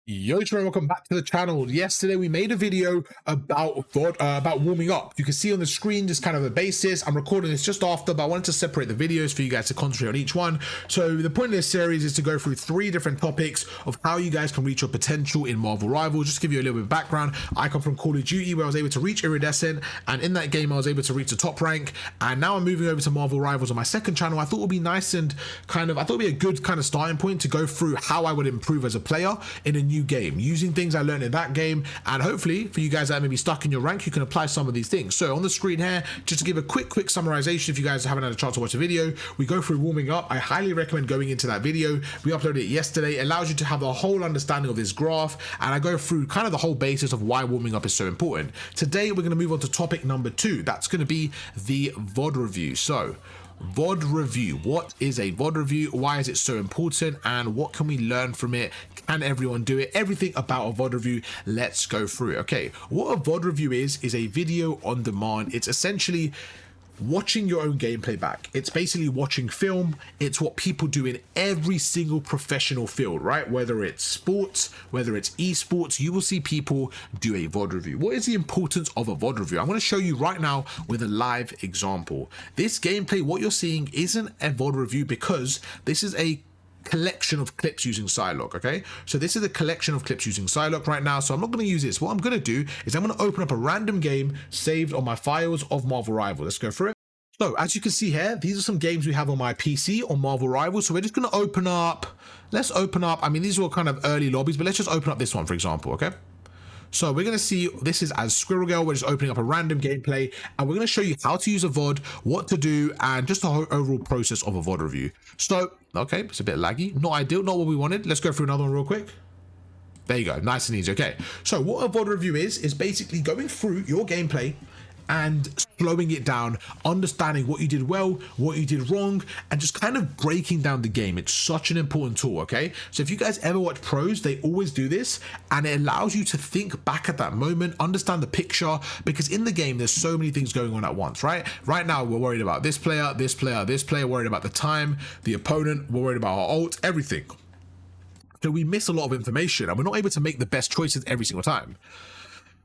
Yo, welcome back to the channel. Yesterday we made a video about warming up. You can see on the screen just kind of a basis. I'm recording this just after, but I wanted to separate the videos for you guys to concentrate on each one. So the point of this series is to go through 3 different topics of how you guys can reach your potential in Marvel Rivals. Just to give you a little bit of background, I come from Call of Duty where I was able to reach Iridescent, and in that game I was able to reach the top rank, and now I'm moving over to Marvel Rivals on my second channel. I thought it would be nice and I thought it would be a good kind of starting point to go through how I would improve as a player in a new game, using things I learned in that game, and hopefully for you guys that may be stuck in your rank, you can apply some of these things. So on the screen here, just to give a quick summarization, if you guys haven't had a chance to watch the video, we go through warming up. I highly recommend going into that video. We uploaded it yesterday. It allows you to have the whole understanding of this graph, and I go through kind of the whole basis of why warming up is so important. Today we're going to move on to topic number 2. That's going to be the VOD review. So VOD review. What is a VOD review? Why is it so important? And what can we learn from it? Can everyone do it? Everything about a VOD review. Let's go through it. Okay, what a VOD review is a video on demand. It's essentially watching your own gameplay back. It's basically watching film. It's what people do in every single professional field, right? Whether it's sports, whether it's esports, you will see people do a VOD review. What is the importance of a VOD review? I'm going to show you right now with a live example. This gameplay, what you're seeing isn't a VOD review because this is a collection of clips using Psylocke. Okay, so this is a collection of clips using Psylocke right now, so I'm not going to use this. What I'm going to do is I'm going to open up a random game saved on my files of Marvel Rivals. Let's go through it. So as you can see here, these are some games we have on my PC on Marvel Rivals. So we're just going to open up, I mean, these are all kind of early lobbies, but let's just open up this one, for example. Okay, so we're going to see, this is as Squirrel Girl. We're just opening up a random gameplay, and we're going to show you how to use a VOD, what to do, and just the whole overall process of a VOD review. So, okay, it's a bit laggy. Not ideal, not what we wanted. Let's go through another one real quick. There you go, nice and easy. Okay, so what a VOD review is basically going through your gameplay and slowing it down, understanding what you did well, what you did wrong, and just kind of breaking down the game. It's such an important tool. Okay, so if you guys ever watch pros, they always do this, and it allows you to think back at that moment, understand the picture, because in the game there's so many things going on at once. Right now we're worried about this player, worried about the time, the opponent, we're worried about our ult, everything. So we miss a lot of information, and we're not able to make the best choices every single time.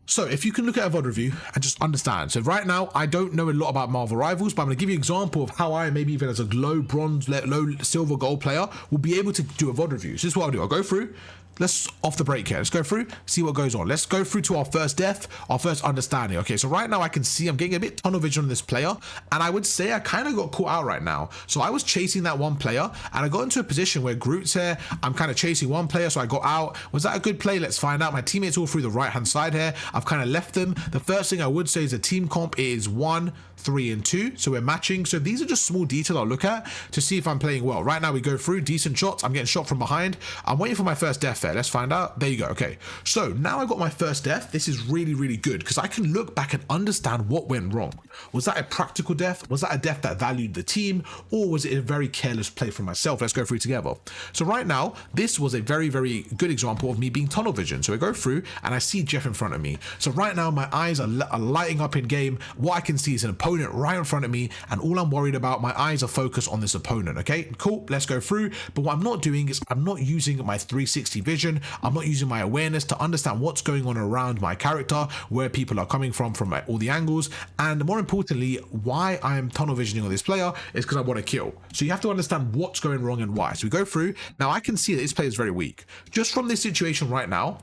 So if you can look at a VOD review and just understand. So right now, I don't know a lot about Marvel Rivals, but I'm going to give you an example of how I, maybe even as a low bronze, low silver, gold player, will be able to do a VOD review. So this is what I'll do. I'll go through. Let's off the break here. Let's go through, see what goes on. Let's go through to our first death, our first understanding. Okay, so right now I can see I'm getting a bit tunnel vision on this player, and I would say I kind of got caught out right now. So I was chasing that one player, and I got into a position where Groot's here. I'm kind of chasing one player, so I got out. Was that a good play? Let's find out. My teammates all through the right-hand side here. I've kind of left them. The first thing I would say is a team comp is 1, 3, and 2. So we're matching. So these are just small details I'll look at to see if I'm playing well. Right now we go through decent shots. I'm getting shot from behind. I'm waiting for my first death there. Let's find out. There you go. Okay, so now I got my first death. This is really good because I can look back and understand what went wrong. Was that a practical death? Was that a death that valued the team, or was it a very careless play from myself? Let's go through together. So right now, this was a very good example of me being tunnel vision. So I go through and I see Jeff in front of me. So right now my eyes are lighting up in game. What I can see is an opponent right in front of me, and all I'm worried about, my eyes are focused on this opponent. Okay, cool, let's go through. But what I'm not doing is I'm not using my 360 vision. I'm not using my awareness to understand what's going on around my character, where people are coming from all the angles, and more importantly, why I'm tunnel visioning on this player is because I want to kill. So you have to understand what's going wrong and why. So we go through. Now I can see that this player is very weak. Just from this situation right now,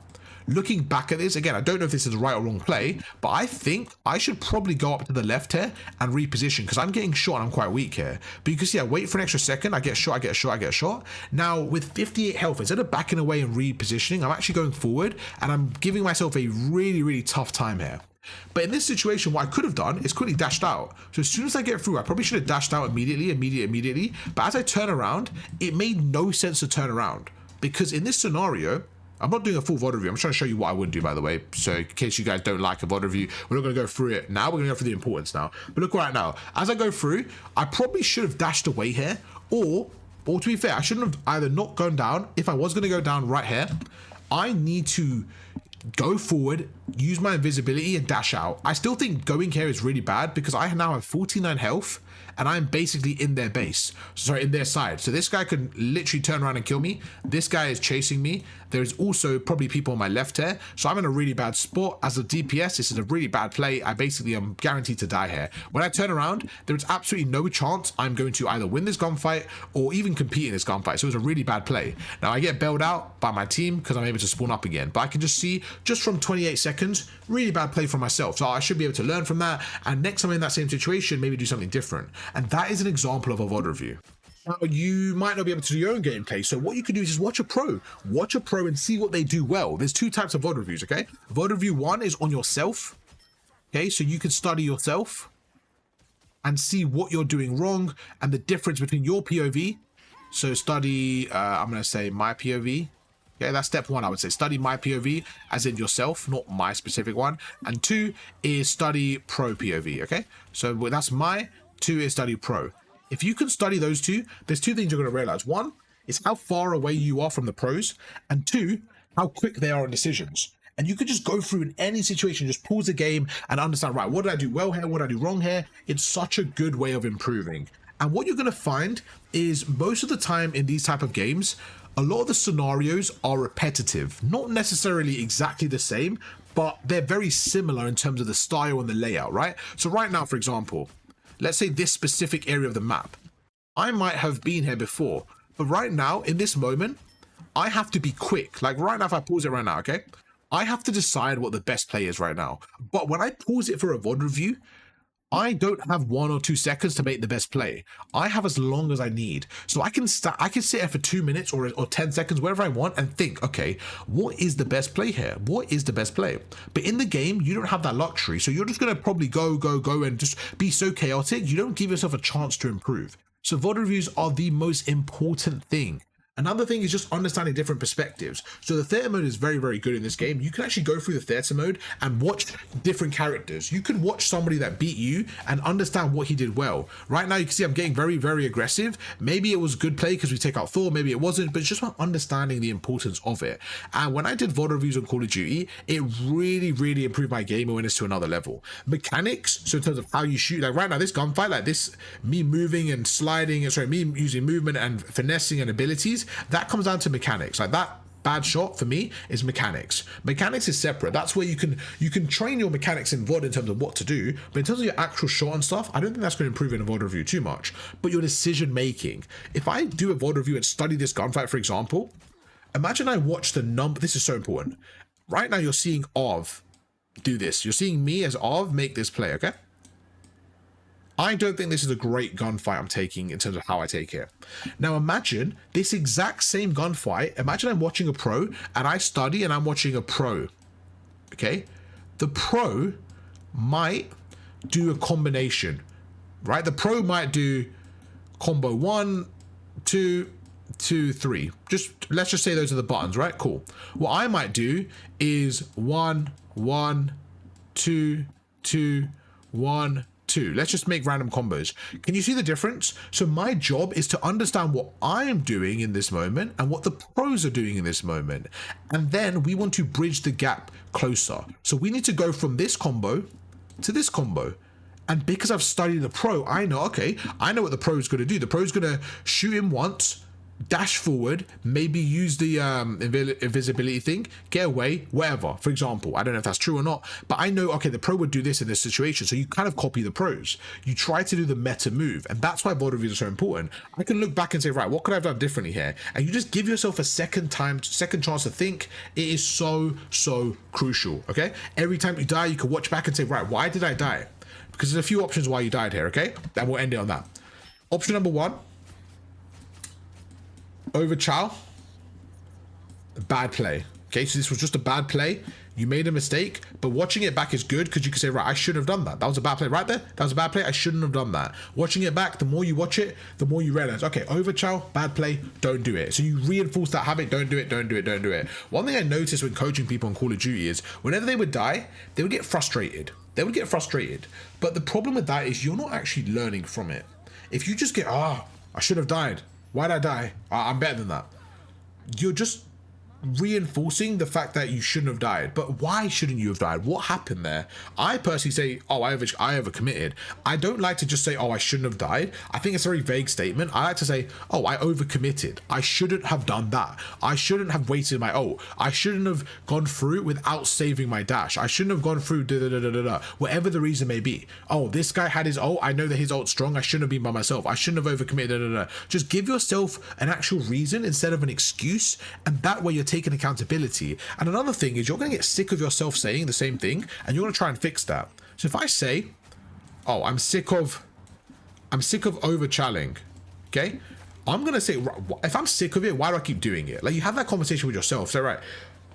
looking back at this, again, I don't know if this is the right or wrong play, but I think I should probably go up to the left here and reposition because I'm getting shot and I'm quite weak here. But you can see I wait for an extra second, I get shot. Now with 58 health, instead of backing away and repositioning, I'm actually going forward, and I'm giving myself a really tough time here. But in this situation, what I could have done is quickly dashed out. So as soon as I get through, I probably should have dashed out immediately. But as I turn around, it made no sense to turn around, because in this scenario, I'm not doing a full VOD review. I'm just trying to show you what I would do, by the way. So in case you guys don't like a VOD review, we're not going to go through it now. We're going to go through the importance now. But look right now. As I go through, I probably should have dashed away here. Or to be fair, I shouldn't have either not gone down. If I was going to go down right here, I need to go forward, use my invisibility and dash out. I still think going here is really bad because I now have 49 health and I'm basically in their base, sorry, in their side. So this guy could literally turn around and kill me. This guy is chasing me. There's also probably people on my left here. So I'm in a really bad spot. As a DPS, this is a really bad play. I basically am guaranteed to die here. When I turn around, there's absolutely no chance I'm going to either win this gunfight or even compete in this gunfight. So it was a really bad play. Now I get bailed out by my team because I'm able to spawn up again. But I can just see, just from 28 seconds, really bad play from myself. So I should be able to learn from that. And next time I'm in that same situation, maybe do something different. And that is an example of a VOD review. Now, you might not be able to do your own gameplay, so what you can do is just watch a pro and see what they do well. There's two types of VOD reviews, okay? VOD review 1 is on yourself, okay? So you can study yourself and see what you're doing wrong and the difference between your POV. So study, I'm going to say my POV. Okay, that's step 1, I would say. Study my POV, as in yourself, not my specific one. And 2 is study pro POV, okay? So that's my, 2 is study pro. If you can study those two, there's 2 things you're going to realize. 1 is how far away you are from the pros, and 2, how quick they are on decisions. And you could just go through in any situation, just pause the game and understand, right, what did I do well here? What did I do wrong here? It's such a good way of improving. And what you're going to find is most of the time in these type of games, a lot of the scenarios are repetitive, not necessarily exactly the same, but they're very similar in terms of the style and the layout, right? So right now, for example, let's say this specific area of the map, I might have been here before, but right now, in this moment, I have to be quick. Like right now, if I pause it right now, okay? I have to decide what the best play is right now. But when I pause it for a VOD review, I don't have 1 or 2 seconds to make the best play. I have as long as I need. So I can sit here for 2 minutes or 10 seconds, wherever I want, and think, okay, what is the best play here? What is the best play? But in the game, you don't have that luxury. So you're just going to probably go and just be so chaotic. You don't give yourself a chance to improve. So VOD reviews are the most important thing. Another thing is just understanding different perspectives. So the theater mode is very, very good in this game. You can actually go through the theater mode and watch different characters. You can watch somebody that beat you and understand what he did well. Right now, you can see I'm getting very, very aggressive. Maybe it was good play because we take out Thor, maybe it wasn't, but it's just about understanding the importance of it. And when I did VOD reviews on Call of Duty, it really, really improved my game awareness to another level. Mechanics, so in terms of how you shoot, like right now, this gunfight, like this, me moving and sliding, me using movement and finessing and abilities, that comes down to mechanics. Like that bad shot for me is mechanics. Mechanics is separate. That's where you can train your mechanics in VOD in terms of what to do, but in terms of your actual shot and stuff, I don't think that's going to improve in a VOD review too much. But your decision making, if I do a VOD review and study this gunfight, for example, imagine I watch the number. This is so important. Right now you're seeing Ov do this. You're seeing me as Ov make this play, okay? I don't think this is a great gunfight I'm taking in terms of how I take it. Now imagine this exact same gunfight. Imagine I'm watching a pro and I study and I'm watching a pro. Okay? The pro might do a combination, right? The pro might do combo 1, 2, 2, 3. Let's just say those are the buttons, right? Cool. What I might do is 1, 1, 2, 2, 1, 2. Let's just make random combos. Can you see the difference? So my job is to understand what I am doing in this moment and what the pros are doing in this moment. And then we want to bridge the gap closer. So we need to go from this combo to this combo. And because I've studied the pro, I know, okay, I know what the pro is going to do. The pro is going to shoot him once, dash forward, maybe use the invisibility thing, get away, whatever. For example, I don't know if that's true or not, but I know, okay, the pro would do this in this situation. So you kind of copy the pros. You try to do the meta move. And that's why VOD reviews are so important. I can look back and say, right, what could I have done differently here? And you just give yourself a second chance to think. It is so, so crucial, okay? Every time you die, you can watch back and say, right, why did I die? Because there's a few options why you died here, okay? And we'll end it on that. Option number 1, over Chow, bad play. Okay, so this was just a bad play. You made a mistake, but watching it back is good because you can say, right, I shouldn't have done that. That was a bad play right there. That was a bad play. I shouldn't have done that. Watching it back, the more you watch it, the more you realize, okay, over Chow, bad play, don't do it. So you reinforce that habit, don't do it, don't do it, don't do it. One thing I noticed when coaching people on Call of Duty is whenever they would die, they would get frustrated. They would get frustrated. But the problem with that is you're not actually learning from it. If you just get, I should have died. Why'd I die? I'm better than that. You're just reinforcing the fact that you shouldn't have died. But why shouldn't you have died? What happened there? I personally say, oh, I overcommitted. I don't like to just say, oh, I shouldn't have died. I think it's a very vague statement. I like to say, oh, I overcommitted. I shouldn't have done that. I shouldn't have waited my ult. I shouldn't have gone through without saving my dash. I shouldn't have gone through whatever the reason may be. Oh, this guy had his ult. I know that his ult's strong. I shouldn't have been by myself. I shouldn't have overcommitted. Just give yourself an actual reason instead of an excuse, and that way you're taking accountability. And another thing is, you're going to get sick of yourself saying the same thing, and you're going to try and fix that. So if I say, oh, I'm sick of overchalling, okay, I'm going to say, if I'm sick of it, why do I keep doing it? Like, you have that conversation with yourself. So right,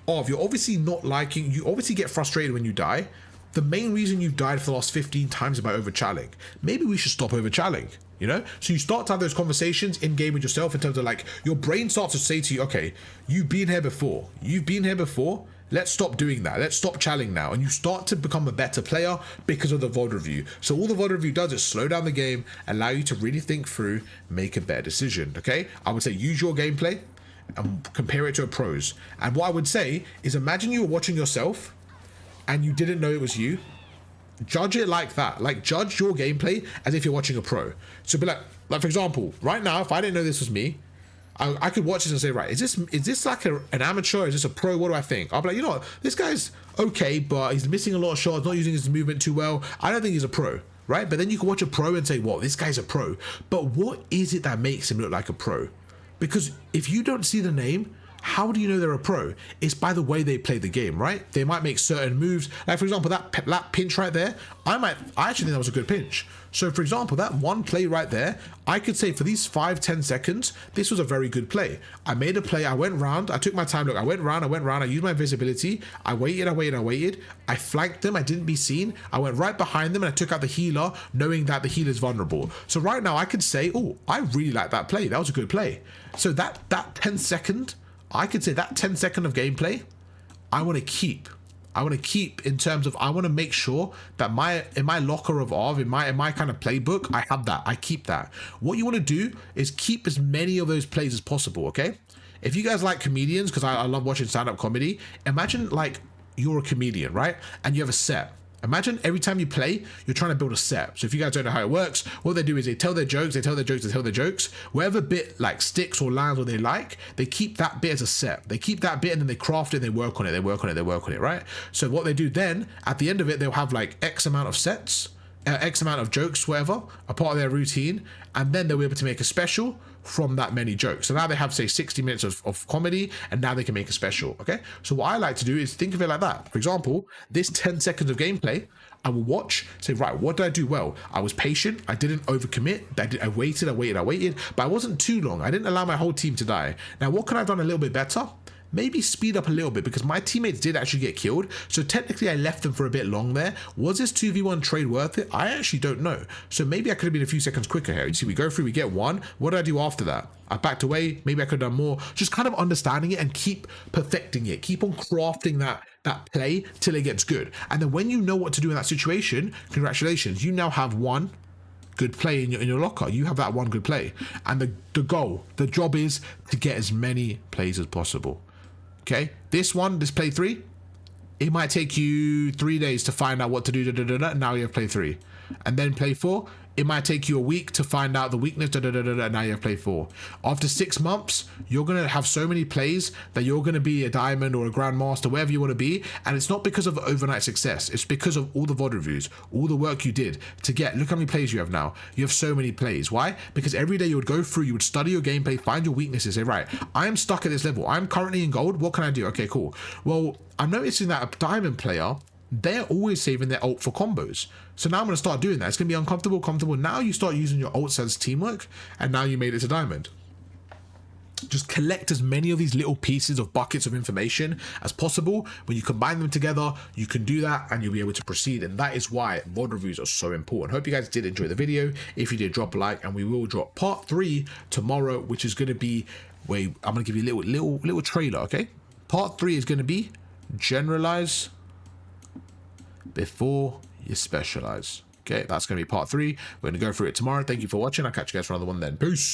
oh, if you're obviously not liking, you obviously get frustrated when you die. The main reason you've died for the last 15 times is by overchalling. Maybe we should stop overchalling, you know? So you start to have those conversations in game with yourself in terms of, like, your brain starts to say to you, okay, you've been here before. Let's stop doing that. Let's stop challing now. And you start to become a better player because of the VOD review. So all the VOD review does is slow down the game, allow you to really think through, make a better decision, okay? I would say use your gameplay and compare it to a pro's. And what I would say is, imagine you were watching yourself and you didn't know it was you. Judge it like that. Like, judge your gameplay as if you're watching a pro. So be like for example, right now, if I didn't know this was me, I could watch this and say, right, is this like an amateur? Is this a pro? What do I think? I'll be like, you know what, this guy's okay, but he's missing a lot of shots, not using his movement too well. I don't think he's a pro, right? But then you can watch a pro and say, well, this guy's a pro. But what is it that makes him look like a pro? Because if you don't see the name, how do you know they're a pro? It's by the way they play the game, right? They might make certain moves. Like, for example, that pinch right there, I actually think that was a good pinch. So for example, that one play right there, I could say for these 5-10 seconds, this was a very good play. I made a play, I went round, I took my time, look, I went round, I used my visibility, I waited, I flanked them, I didn't be seen, I went right behind them and I took out the healer, knowing that the healer's vulnerable. So right now I could say, oh, I really like that play, that was a good play. So that 10 second, I could say that 10 second of gameplay, I want to keep in terms of, I want to make sure that in my locker of ARV, in my kind of playbook, I have that, I keep that. What you want to do is keep as many of those plays as possible, okay? If you guys like comedians, because I love watching stand-up comedy, imagine like you're a comedian, right? And you have a set. Imagine every time you play, you're trying to build a set. So if you guys don't know how it works, what they do is they tell their jokes. Wherever bit like sticks or lands or they like, they keep that bit as a set. They keep that bit and then they craft it and they work on it, right? So what they do then, at the end of it, they'll have like X amount of sets, X amount of jokes, whatever, a part of their routine, and then they'll be able to make a special from that many jokes. So now they have, say, 60 minutes of comedy, and now they can make a special, okay? So what I like to do is think of it like that. For example, this 10 seconds of gameplay, I will watch, say, right, what did I do well? I was patient, I didn't overcommit, I waited, but I wasn't too long. I didn't allow my whole team to die. Now, what could I have done a little bit better? Maybe speed up a little bit, because my teammates did actually get killed. So technically I left them for a bit long there. Was this 2v1 trade worth it? I actually don't know. So maybe I could have been a few seconds quicker here. You see, we go through, we get one. What did I do after that? I backed away. Maybe I could have done more. Just kind of understanding it and keep perfecting it. Keep on crafting that play till it gets good. And then when you know what to do in that situation, congratulations, you now have one good play in your locker. You have that one good play. And the job is to get as many plays as possible. Okay, this play 3, it might take you 3 days to find out what to do, now you have play 3. And then play 4, it might take you a week to find out the weakness, now you have play 4. After 6 months, you're going to have so many plays that you're going to be a diamond or a grandmaster, wherever you want to be. And it's not because of overnight success. It's because of all the VOD reviews, all the work you did to get, look how many plays you have now. You have so many plays. Why? Because every day you would go through, you would study your gameplay, find your weaknesses, say, right, I am stuck at this level. I'm currently in gold. What can I do? Okay, cool. Well, I'm noticing that a diamond player, they're always saving their ult for combos. So now I'm going to start doing that. It's going to be uncomfortable, comfortable. Now you start using your ults as teamwork, and now you made it to diamond. Just collect as many of these little pieces of buckets of information as possible. When you combine them together, you can do that and you'll be able to proceed. And that is why VOD reviews are so important. Hope you guys did enjoy the video. If you did, drop a like, and we will drop part 3 tomorrow, which is going to be where I'm going to give you a little trailer, okay? Part 3 is going to be generalize before you specialize. Okay, that's going to be part 3. We're going to go through it tomorrow. Thank you for watching. I'll catch you guys for another one then. Peace.